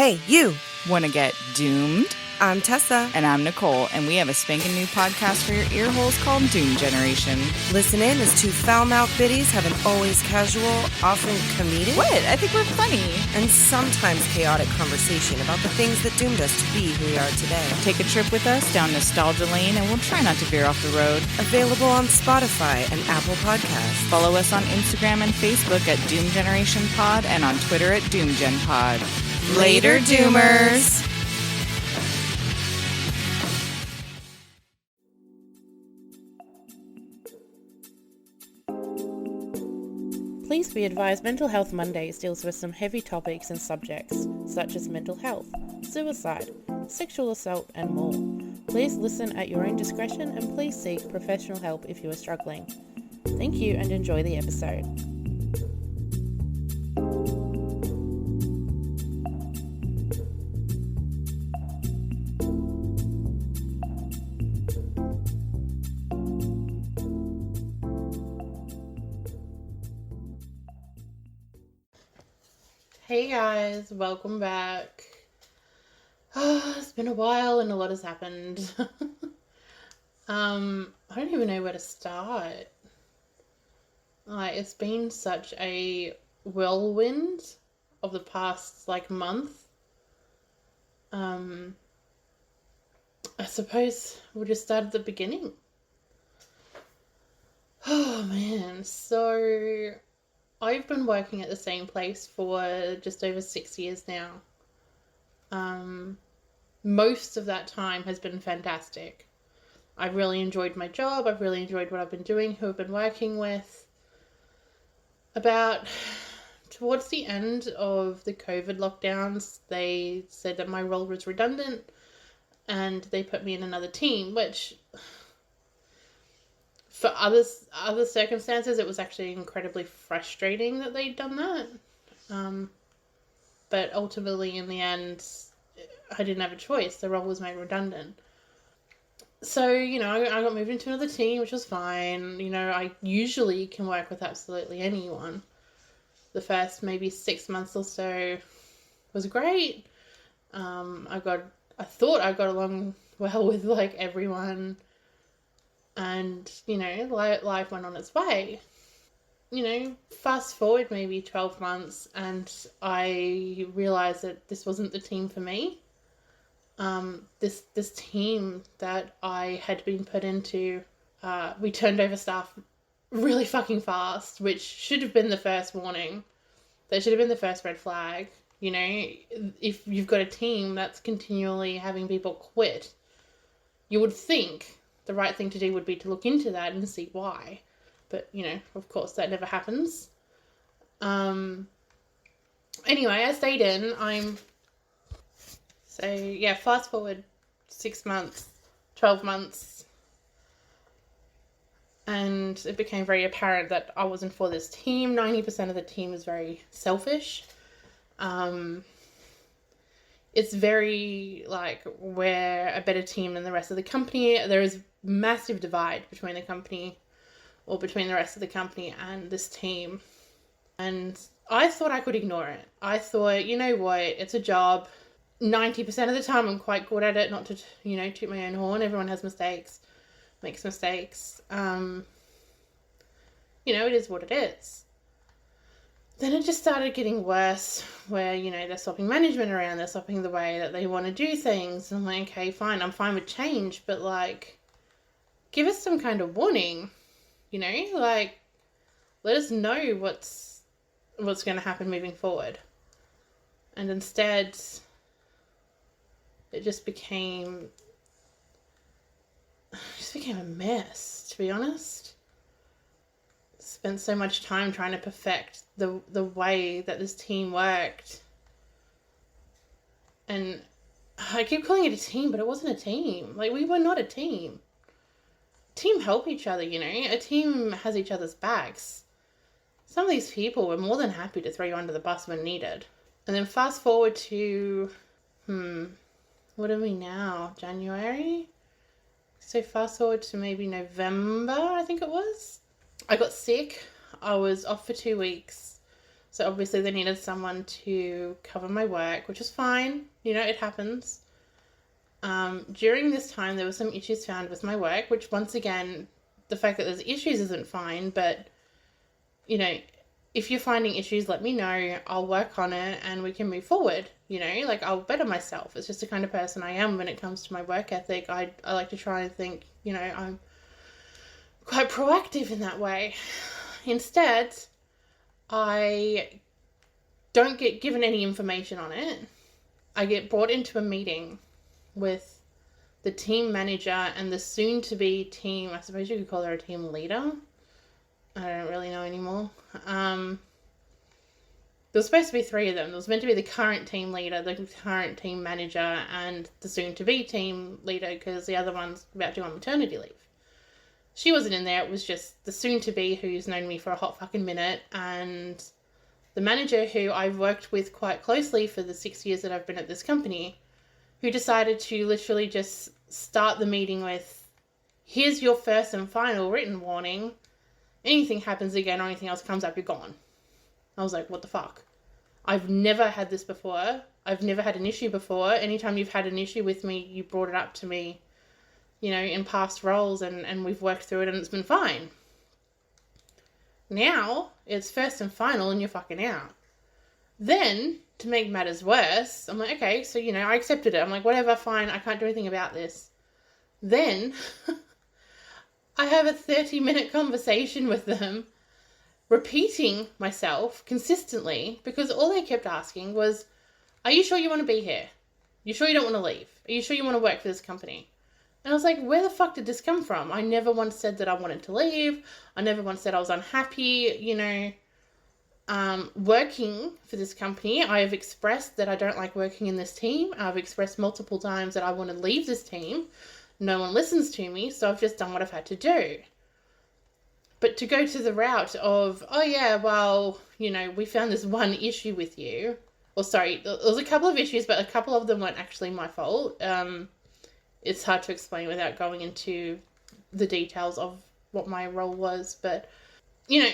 Hey, you! Want to get doomed? I'm Tessa. And I'm Nicole, and we have a spanking new podcast for your ear holes called Doom Generation. Listen in as two foul-mouthed biddies have an always casual, often comedic... What? I think we're funny. ...and sometimes chaotic conversation about the things that doomed us to be who we are today. Take a trip with us down nostalgia lane, and we'll try not to veer off the road. Available on Spotify and Apple Podcasts. Follow us on Instagram and Facebook at Doom Generation Pod, and on Twitter at DoomGen Pod. Later, Doomers! Please be advised, Mental Health Mondays deals with some heavy topics and subjects, such as mental health, suicide, sexual assault, and more. Please listen at your own discretion and please seek professional help if you are struggling. Thank you and enjoy the episode. Hey guys, welcome back. It's been a while and a lot has happened. I don't even know where to start. It's been such a whirlwind of the past month. I suppose we'll just start at the beginning. Oh man, so I've been working at the same place for just over 6 years now. Most of that time has been fantastic. I've really enjoyed my job. I've really enjoyed what I've been doing, who I've been working with. About towards the end of the COVID lockdowns, they said that my role was redundant and they put me in another team, which for other circumstances, it was actually incredibly frustrating that they'd done that. But ultimately, in the end, I didn't have a choice. The role was made redundant. So, I got moved into another team, which was fine. I usually can work with absolutely anyone. The first maybe 6 months or so was great. I thought I got along well with everyone. And, life went on its way. Fast forward maybe 12 months and I realized that this wasn't the team for me. This team that I had been put into, we turned over staff really fucking fast, which should have been the first warning. That should have been the first red flag. If you've got a team that's continually having people quit, you would think the right thing to do would be to look into that and see why. But, of course, that never happens. Anyway, I stayed in. Fast forward 6 months, 12 months. And it became very apparent that I wasn't for this team. 90% of the team is very selfish. It's very, we're a better team than the rest of the company. There is massive divide between the company, or between the rest of the company and this team. And I thought I could ignore it. I thought, you know what, it's a job. 90% of the time I'm quite good at it, not to, toot my own horn. Everyone has mistakes, makes mistakes. It is what it is. Then it just started getting worse where, they're swapping management around, they're swapping the way that they want to do things. And I'm like, okay, fine, I'm fine with change, but give us some kind of warning, let us know what's going to happen moving forward. And instead, it just became a mess, to be honest. Spent so much time trying to perfect the way that this team worked. And I keep calling it a team, but it wasn't a team. We were not a team. Team help each other, A team has each other's backs. Some of these people were more than happy to throw you under the bus when needed. And then fast forward to, what are we now? January? So fast forward to maybe November, I think it was. I got sick. I was off for 2 weeks. So obviously they needed someone to cover my work, which is fine. You know, it happens. During this time, there were some issues found with my work, which once again, the fact that there's issues isn't fine, but, you know, if you're finding issues, let me know. I'll work on it and we can move forward. You know, like, I'll better myself. It's just the kind of person I am when it comes to my work ethic. I like to try and think, you know, I'm quite proactive in that way. Instead, I don't get given any information on it. I get brought into a meeting with the team manager and the soon-to-be team, I suppose you could call her a team leader. I don't really know anymore. There was supposed to be 3 of them. There was meant to be the current team leader, the current team manager, and the soon-to-be team leader, because the other one's about to go on maternity leave. She wasn't in there. It was just the soon-to-be, who's known me for a hot fucking minute, and the manager, who I've worked with quite closely for the 6 years that I've been at this company, who decided to literally just start the meeting with, here's your first and final written warning. Anything happens again or anything else comes up, you're gone. I was like, what the fuck? I've never had this before. I've never had an issue before. Anytime you've had an issue with me, you brought it up to me, you know, in past roles, and we've worked through it and it's been fine. Now, it's first and final and you're fucking out. Then, to make matters worse, I'm like, okay, so, you know, I accepted it. I'm like, whatever, fine, I can't do anything about this. Then, I have a 30-minute conversation with them, repeating myself consistently, because all they kept asking was, are you sure you want to be here? You sure you don't want to leave? Are you sure you want to work for this company? And I was like, where the fuck did this come from? I never once said that I wanted to leave. I never once said I was unhappy, you know, working for this company. I have expressed that I don't like working in this team. I've expressed multiple times that I want to leave this team. No one listens to me, so I've just done what I've had to do. But to go to the route of, oh yeah, well, you know, we found this one issue with you. Or sorry, there was a couple of issues, but a couple of them weren't actually my fault. It's hard to explain without going into the details of what my role was. But, you know,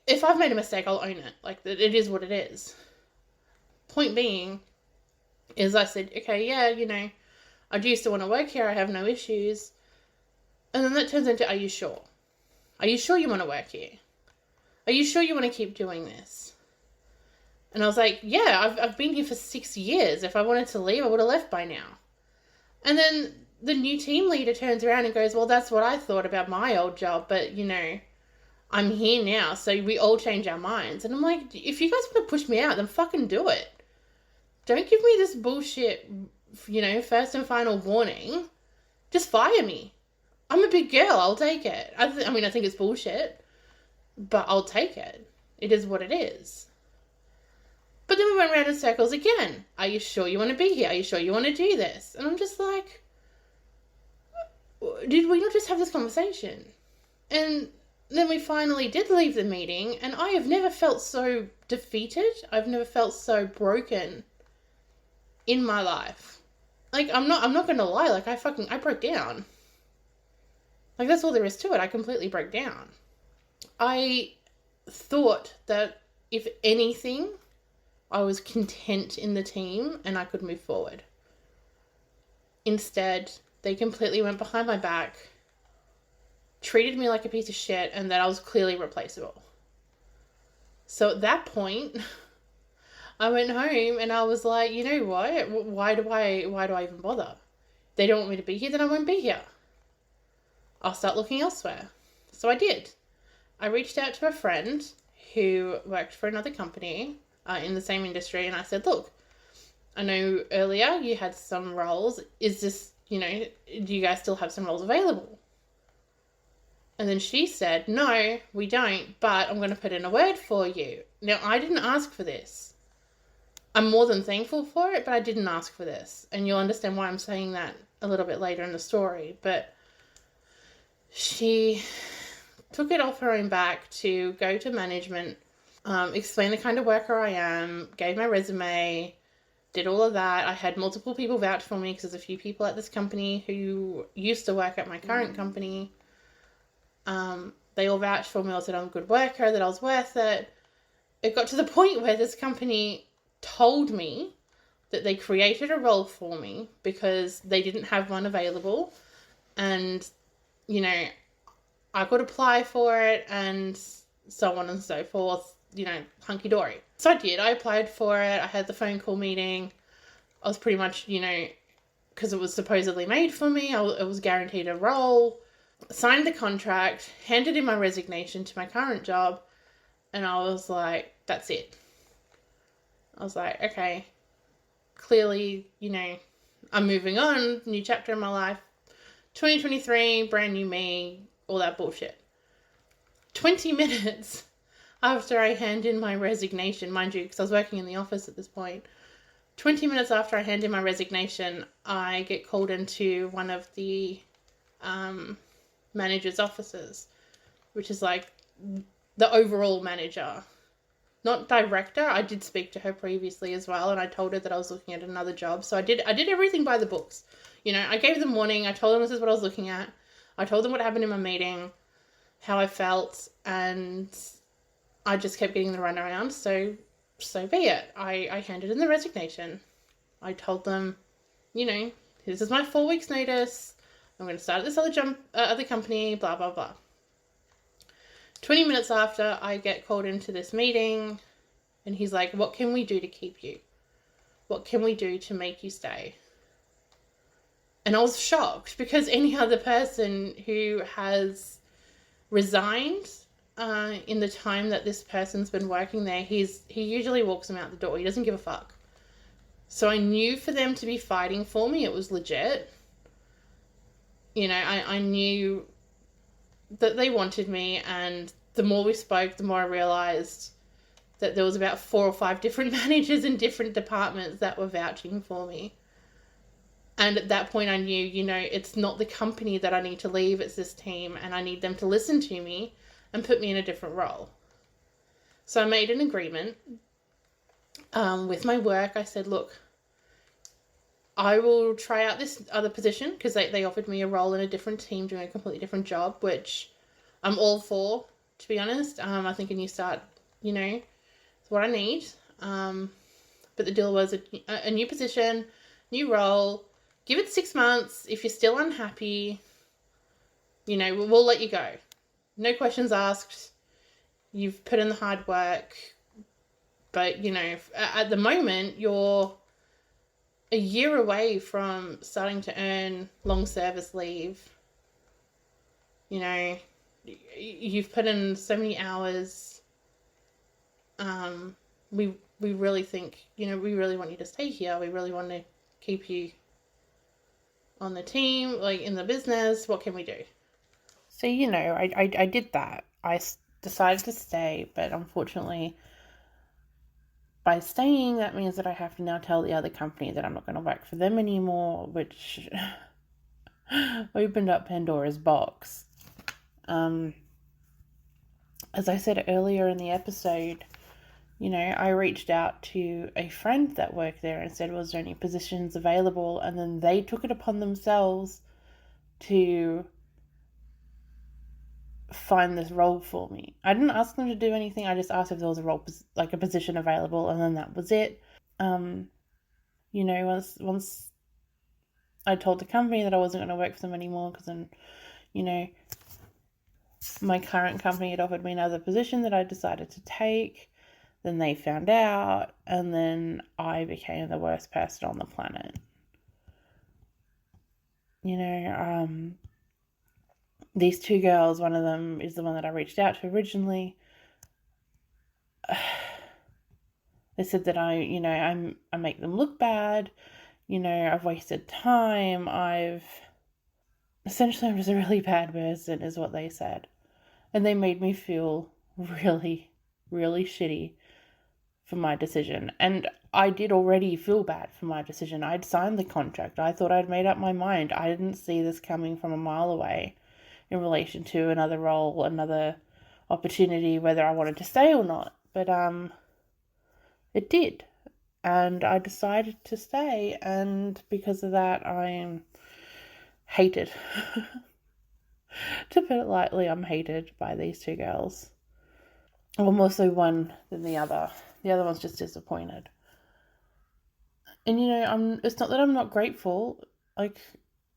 if I've made a mistake, I'll own it. Like, it is what it is. Point being is I said, okay, yeah, you know, I do still want to work here. I have no issues. And then that turns into, are you sure? Are you sure you want to work here? Are you sure you want to keep doing this? And I was like, yeah, I've been here for 6 years. If I wanted to leave, I would have left by now. And then the new team leader turns around and goes, well, that's what I thought about my old job, but, you know, I'm here now, so we all change our minds. And I'm like, if you guys want to push me out, then fucking do it. Don't give me this bullshit, you know, first and final warning. Just fire me. I'm a big girl. I'll take it. I think it's bullshit, but I'll take it. It is what it is. But then we went around in circles again. Are you sure you want to be here? Are you sure you want to do this? And I'm just like, did we not just have this conversation? And then we finally did leave the meeting, and I have never felt so defeated. I've never felt so broken in my life. Like, I'm not gonna lie, like, I broke down. Like, that's all there is to it. I completely broke down. I thought that, if anything, I was content in the team and I could move forward. Instead, they completely went behind my back, treated me like a piece of shit, and that I was clearly replaceable. So at that point, I went home and I was like, you know what? Why do I even bother? They don't want me to be here, then I won't be here. I'll start looking elsewhere. So I did. I reached out to a friend who worked for another company in the same industry, and I said, look, I know earlier you had some roles. Is this, you know, do you guys still have some roles available? And then she said, no, we don't, but I'm going to put in a word for you. Now, I didn't ask for this. I'm more than thankful for it, but I didn't ask for this. And you'll understand why I'm saying that a little bit later in the story. But she took it off her own back to go to management, explain the kind of worker I am, gave my resume, did all of that. I had multiple people vouch for me because there's a few people at this company who used to work at my current company. They all vouched for me. I said I'm a good worker, that I was worth it. it got to the point where this company told me that they created a role for me because they didn't have one available, and, you know, I could apply for it and so on and so forth, you know, hunky-dory. So I did. I applied for it. I had the phone call meeting. I was pretty much, you know, because it was supposedly made for me, it was guaranteed a role. Signed the contract, handed in my resignation to my current job, and I was like, that's it. I was like, okay, clearly, you know, I'm moving on, new chapter in my life, 2023, brand new me, all that bullshit. 20 minutes after I hand in my resignation, mind you, because I was working in the office at this point, 20 minutes after I hand in my resignation, I get called into one of the manager's offices, which is like the overall manager, not director. I did speak to her previously as well, and I told her that I was looking at another job. So I did everything by the books. You know, I gave them warning. I told them this is what I was looking at. I told them what happened in my meeting, how I felt, and I just kept getting the runaround. So be it. I handed in the resignation. I told them, you know, this is my 4 weeks notice. I'm going to start at this other company, blah, blah, blah. 20 minutes after, I get called into this meeting, and he's like, what can we do to keep you? What can we do to make you stay? And I was shocked, because any other person who has resigned in the time that this person's been working there, he usually walks them out the door. He doesn't give a fuck. So I knew for them to be fighting for me, it was legit. You know, I knew that they wanted me, and the more we spoke, the more I realised that there was about 4 or 5 different managers in different departments that were vouching for me. And at that point I knew, you know, it's not the company that I need to leave, it's this team, and I need them to listen to me and put me in a different role. So I made an agreement with my work. I said, look, I will try out this other position, because they offered me a role in a different team doing a completely different job, which I'm all for, to be honest. I think a new start, you know, is what I need. But the deal was a new position, new role. Give it 6 months. If you're still unhappy, you know, we'll let you go. No questions asked. You've put in the hard work. But, you know, at the moment, you're a year away from starting to earn long service leave. You know, you've put in so many hours. We really think, you know, we really want you to stay here. We really want to keep you on the team, like in the business. What can we do? So, you know, I did that. I decided to stay, but unfortunately, by staying, that means that I have to now tell the other company that I'm not going to work for them anymore, which opened up Pandora's box. As I said earlier in the episode, you know, I reached out to a friend that worked there and said, was there any positions available? And then they took it upon themselves to find this role for me. I didn't ask them to do anything. I just asked if there was a role, like a position available, and then that was it. You know, once I told the company that I wasn't going to work for them anymore, because then, you know, my current company had offered me another position that I decided to take. Then they found out, and then I became the worst person on the planet. You know, these 2 girls, one of them is the one that I reached out to originally. They said that I make them look bad. You know, I've wasted time. I'm just a really bad person, is what they said. And they made me feel really, really shitty for my decision. And I did already feel bad for my decision. I'd signed the contract. I thought I'd made up my mind. I didn't see this coming from a mile away in relation to another role, another opportunity, whether I wanted to stay or not. But it did. And I decided to stay. And because of that, I'm hated. To put it lightly, I'm hated by these 2 girls. Or more so one than the other. The other one's just disappointed. And, it's not that I'm not grateful. Like,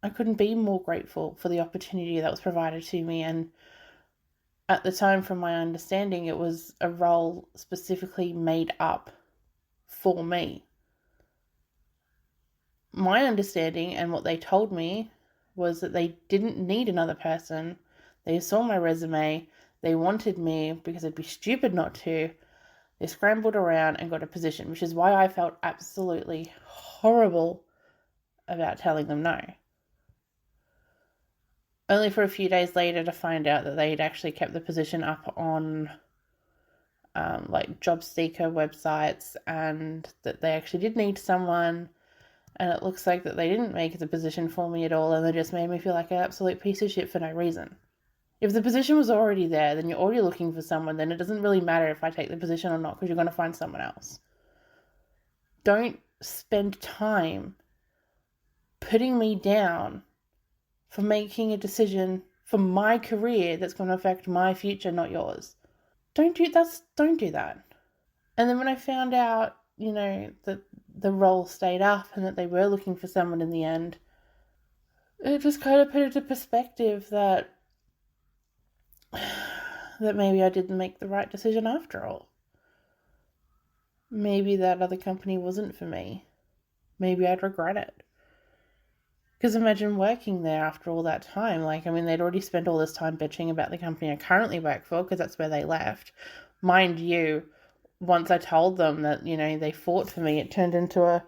I couldn't be more grateful for the opportunity that was provided to me. And at the time, from my understanding, it was a role specifically made up for me. My understanding and what they told me was that they didn't need another person. They saw my resume. They wanted me because it'd be stupid not to. They scrambled around and got a position, which is why I felt absolutely horrible about telling them no. Only for a few days later to find out that they'd actually kept the position up on job seeker websites, and that they actually did need someone, and it looks like that they didn't make the position for me at all, and they just made me feel like an absolute piece of shit for no reason. If the position was already there, then you're already looking for someone, then it doesn't really matter if I take the position or not, because you're going to find someone else. Don't spend time putting me down for making a decision for my career that's going to affect my future, not yours. Don't do that. And then when I found out, that the role stayed up and that they were looking for someone in the end, it just kind of put into perspective that maybe I didn't make the right decision after all. Maybe that other company wasn't for me. Maybe I'd regret it. Because imagine working there after all that time. They'd already spent all this time bitching about the company I currently work for, because that's where they left. Mind you, once I told them that, they fought for me, it turned into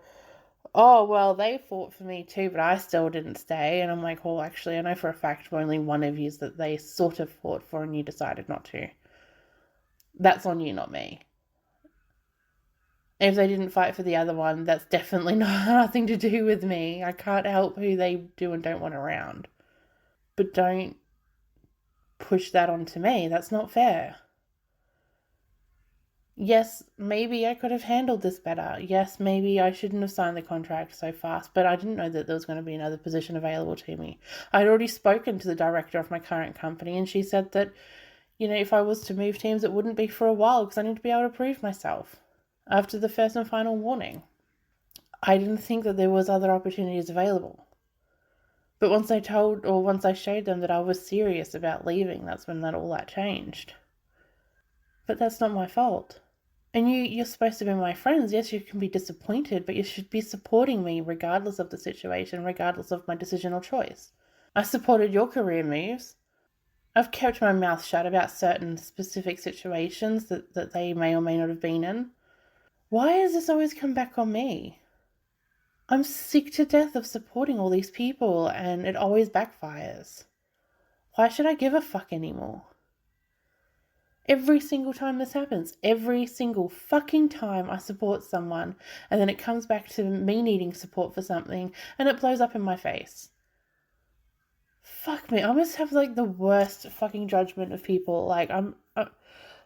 they fought for me too, but I still didn't stay. And I'm like, well, actually, I know for a fact only one of you that they sort of fought for and you decided not to. That's on you, not me. If they didn't fight for the other one, that's definitely nothing to do with me. I can't help who they do and don't want around. But don't push that onto me. That's not fair. Yes, maybe I could have handled this better. Yes, maybe I shouldn't have signed the contract so fast, but I didn't know that there was going to be another position available to me. I'd already spoken to the director of my current company, and she said that, if I was to move teams, it wouldn't be for a while because I need to be able to prove myself after the first and final warning. I didn't think that there was other opportunities available. But once I showed them that I was serious about leaving, that's when all that changed. But that's not my fault. And you're supposed to be my friends. Yes, you can be disappointed, but you should be supporting me regardless of the situation, regardless of my decision or choice. I supported your career moves. I've kept my mouth shut about certain specific situations that they may or may not have been in. Why does this always come back on me? I'm sick to death of supporting all these people, and it always backfires. Why should I give a fuck anymore? Every single time this happens, every single fucking time I support someone, and then it comes back to me needing support for something, and it blows up in my face. Fuck me, I must have the worst fucking judgment of people.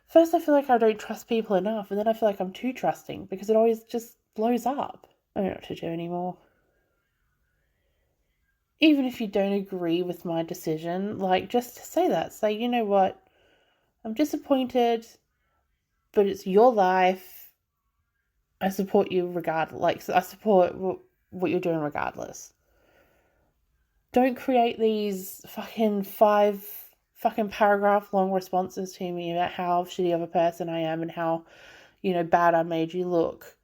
First I feel like I don't trust people enough, and then I feel like I'm too trusting, because it always just blows up. I don't know what to do anymore. Even if you don't agree with my decision, just say that. Say, you know what? I'm disappointed, but it's your life. I support you regardless. I support what you're doing regardless. Don't create these fucking 5 paragraph long responses to me about how shitty of a person I am and how, bad I made you look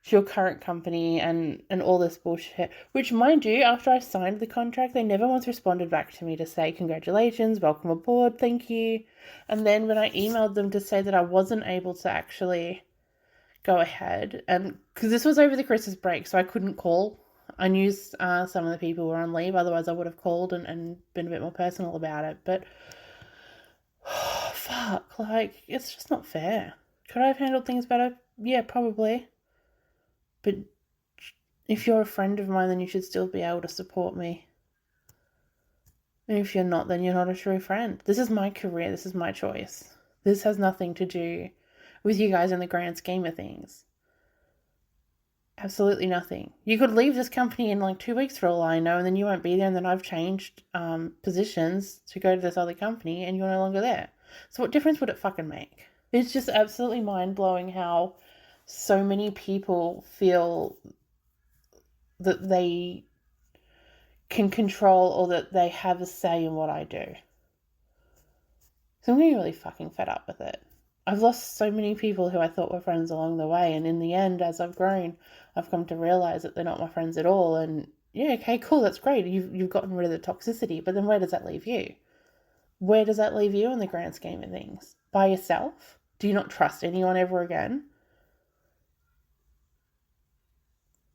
to your current company and all this bullshit. Which, mind you, after I signed the contract, they never once responded back to me to say, congratulations, welcome aboard, thank you. And then when I emailed them to say that I wasn't able to actually go ahead, and because this was over the Christmas break, so I couldn't call. I knew some of the people were on leave, otherwise I would have called and been a bit more personal about it. But, fuck, it's just not fair. Could I have handled things better? Yeah, probably. But if you're a friend of mine, then you should still be able to support me. And if you're not, then you're not a true friend. This is my career. This is my choice. This has nothing to do with you guys in the grand scheme of things. Absolutely nothing. You could leave this company in 2 weeks for all I know, and then you won't be there, and then I've changed positions to go to this other company, and you're no longer there. So what difference would it fucking make? It's just absolutely mind-blowing how so many people feel that they can control or that they have a say in what I do. So I'm getting really fucking fed up with it. I've lost so many people who I thought were friends along the way, and in the end, as I've grown, I've come to realise that they're not my friends at all. And yeah, okay, cool, that's great. You've gotten rid of the toxicity, but then where does that leave you? Where does that leave you in the grand scheme of things? By yourself? Do you not trust anyone ever again?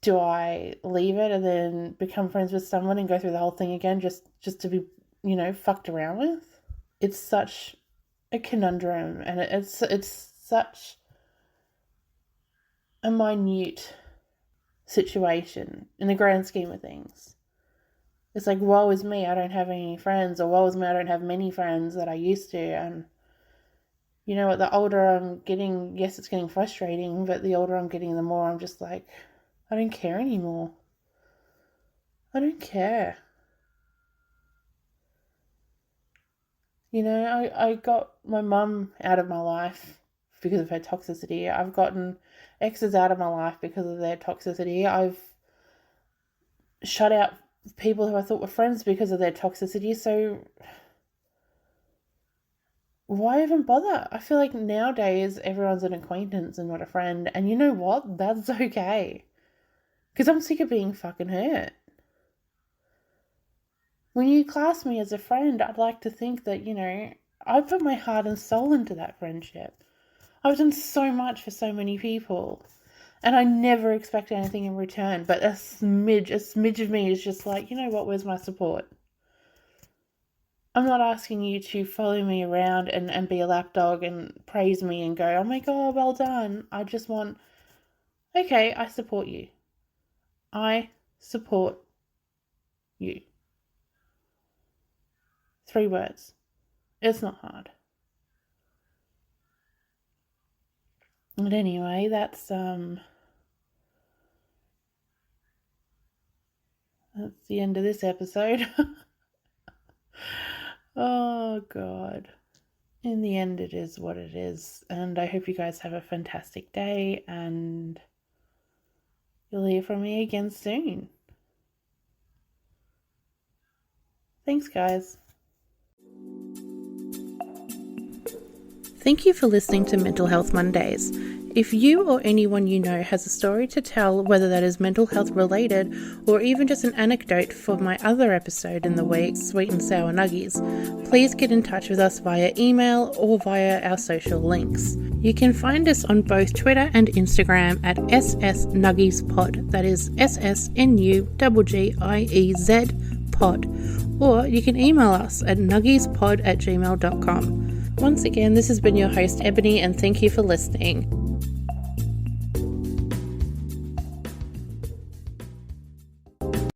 Do I leave it and then become friends with someone and go through the whole thing again just to be, fucked around with? It's such a conundrum, and it's such a minute situation in the grand scheme of things. It's like, woe is me, I don't have any friends, or woe is me, I don't have many friends that I used to. And you know what, the older I'm getting, yes, it's getting frustrating, but the older I'm getting, the more I'm just like, I don't care anymore. I don't care. I got my mum out of my life because of her toxicity. I've gotten exes out of my life because of their toxicity. I've shut out people who I thought were friends because of their toxicity. So why even bother? I feel like nowadays everyone's an acquaintance and not a friend. And you know what? That's okay. Because I'm sick of being fucking hurt. When you class me as a friend, I'd like to think that, I put my heart and soul into that friendship. I've done so much for so many people. And I never expect anything in return. But a smidge of me is just like, you know what, where's my support? I'm not asking you to follow me around and be a lapdog and praise me and go, oh my God, well done. I just want, okay, I support you. I support you. 3 words. It's not hard. But anyway, that's the end of this episode. Oh God. In the end, it is what it is. And I hope you guys have a fantastic day, and you'll hear from me again soon. Thanks, guys. Thank you for listening to Mental Health Mondays. If you or anyone you know has a story to tell, whether that is mental health related or even just an anecdote for my other episode in the week, Sweet and Sour Nuggiez, please get in touch with us via email or via our social links. You can find us on both Twitter and Instagram at @SSNuggiezPod, that is SSNUGGIEZ pod, or you can email us at nuggiezpod@gmail.com. Once again, this has been your host, Ebony, and thank you for listening.